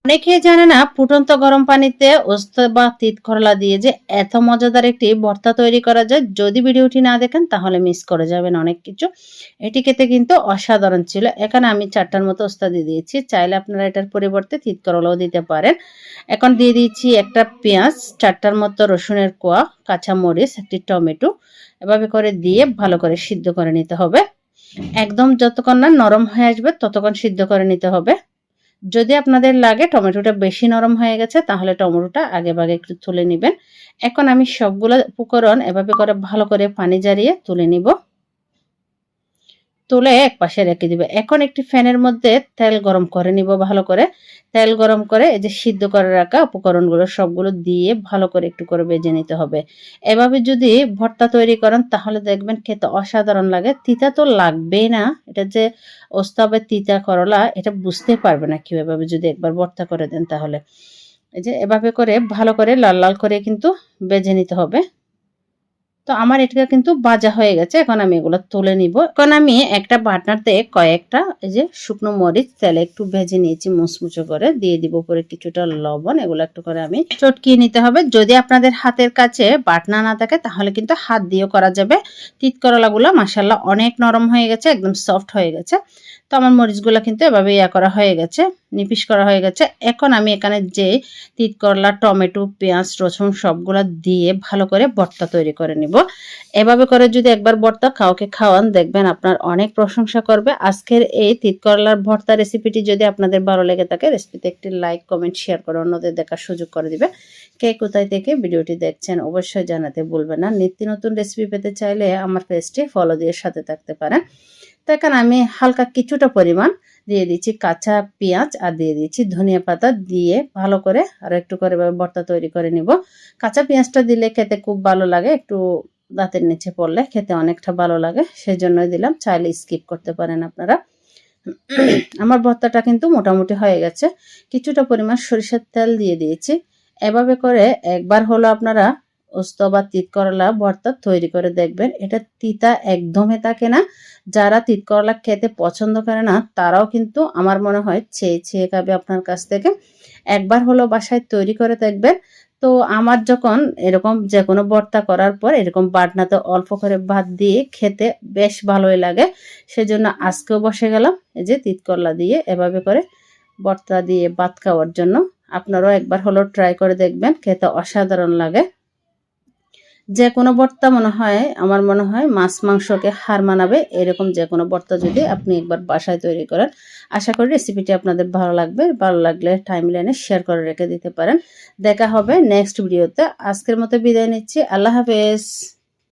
অনেকেই জানে না ফুটন্ত গরম পানিতে ওস্ত বা তিত করলা দিয়ে যে এত মজাদার একটি ভর্তা তৈরি করা যায়। যদি ভিডিওটি না দেখেন তাহলে মিস করে যাবেন অনেক কিছু। এটি খেতে কিন্তু অসাধারণ ছিল। এখানে আমি 4টার মতো ওস্তা দিয়ে দিয়েছি, চাইলে আপনারা এটার পরিবর্তে তিত করলাও দিতে পারেন। এখন দিয়ে দিয়েছি একটা পেঁয়াজ, 4টার মতো রসুনের কোয়া, কাঁচামরিচ, একটি টমেটো, এভাবে করে দিয়ে ভালো করে সিদ্ধ করে নিতে হবে। একদম যতক্ষণ না নরম হয়ে আসবে ততক্ষণ সিদ্ধ করে নিতে হবে। যদি আপনাদের লাগে টমেটোটা বেশি নরম হয়ে গেছে তাহলে টমেটোটা আগেভাগে একটু তুলে নেবেন। এখন আমি সবগুলো উপকরণ এভাবে করে ভালো করে পানি ঝরিয়ে তুলে নিব। তুলে একপাশে রেখে দিবে। এখন একটি ফ্যানের মধ্যে তেল গরম করে নিব ভালো করে। তেল গরম করে এই যে সিদ্ধ করে রাখা উপকরণগুলো সবগুলো দিয়ে ভালো করে একটু করে ভেজে নিতে হবে। এভাবে যদি ভর্তা তৈরি করেন তাহলে দেখবেন খেতে অসাধারণ লাগে। তিতা তো লাগবেই না। এটা যে ওস্তা বা তিতা করলা এটা বুঝতে পারবে না কেউ এভাবে যদি একবার ভর্তা করে দেন তাহলে। এই যে এভাবে করে ভালো করে লাল লাল করে কিন্তু ভেজে নিতে হবে। তো আমার এটা কিন্তু ভাজা হয়ে গেছে। এখন আমি এগুলো তুলে নিব। এখন আমি একটা বাটনাতে কয়েকটা এই যে শুকনো মরিচ তেলে একটু ভেজে নিয়েছি মুচমুচো করে, দিয়ে দিব উপরে কিছুটা লবণ। এগুলো একটু করে আমি চটকিয়ে নিতে হবে। যদি আপনাদের হাতের কাছে বাটনা না থাকে তাহলে কিন্তু হাত দিয়েও করা যাবে। তিত করলাগুলো মাশাআল্লাহ অনেক নরম হয়ে গেছে, একদম সফট হয়ে গেছে। তো আমার মরিচগুলো কিন্তু এভাবে করা হয়ে গেছে, নিপিস করা হয়ে গেছে। এখন আমি এখানে যে তিত করলা, টমেটো, পেঁয়াজ, রসুন সবগুলা দিয়ে ভালো করে ভর্তা তৈরি করে নিব। এভাবে করে যদি একবার ভর্তা কাউকে খাওয়ান দেখবেন আপনার অনেক প্রশংসা করবে। আজকের এই তিত করলার ভর্তা রেসিপিটি যদি আপনাদের ভালো লেগে থাকে রেসিপিতে একটি লাইক, কমেন্ট, শেয়ার করে অন্যদের দেখার সুযোগ করে দিবে। কে কোথায় থেকে ভিডিওটি দেখছেন অবশ্যই জানাতে ভুলবেন না। নিত্য নতুন রেসিপি পেতে চাইলে আমার পেজটি ফলো দিয়ে সাথে থাকতে পারেন। তো এখানে আমি হালকা কিছুটা পরিমাণ দিয়ে দিচ্ছি কাঁচা পেঁয়াজ আর দিয়ে দিচ্ছি ধনিয়া পাতা, দিয়ে ভালো করে আর একটু করে ভর্তা তৈরি করে নিব। কাঁচা পেঁয়াজটা দিলে খেতে খুব ভালো লাগে, একটু দাঁতের নিচে পড়লে খেতে অনেকটা ভালো লাগে, সেজন্যই দিলাম। চাইলে স্কিপ করতে পারেন আপনারা। আমার ভর্তাটা কিন্তু মোটামুটি হয়ে গেছে। কিছুটা পরিমাণ সরিষার তেল দিয়ে দিয়েছি। এভাবে করে একবার হলো আপনারা ওস্ত বা তিত করলা ভর্তা তৈরি করে দেখবেন। এটা তিতা একদমই থাকে না। যারা তিত করলা খেতে পছন্দ করে না তারাও কিন্তু আমার মনে হয় চেয়ে চেয়ে খাবে আপনার কাছ থেকে। একবার হলো বাসায় তৈরি করে দেখবেন। তো আমার যখন এরকম যে কোনো ভর্তা করার পর এরকম বাটনাতে অল্প করে ভাত দিয়ে খেতে বেশ ভালোই লাগে, সেজন্য আজকেও বসে গেলাম এই যে তিত করলা দিয়ে এভাবে করে ভর্তা দিয়ে ভাত খাওয়ার জন্য। আপনারাও একবার হলো ট্রাই করে দেখবেন, খেতে অসাধারণ লাগে। যে কোনো ভর্তা আমার মনে হয় মাছ মাংসকে হার মানাবে এরকম যে কোনো ভর্তা যদি আপনি একবার বাসায় তৈরি করেন। আশা করি রেসিপিটি আপনাদের ভালো লাগবে। ভালো লাগলে টাইমলাইনে শেয়ার করে রেখে দিতে পারেন। দেখা হবে নেক্সট ভিডিওতে। আজকের মতো বিদায় নিচ্ছি। আল্লাহ হাফেজ।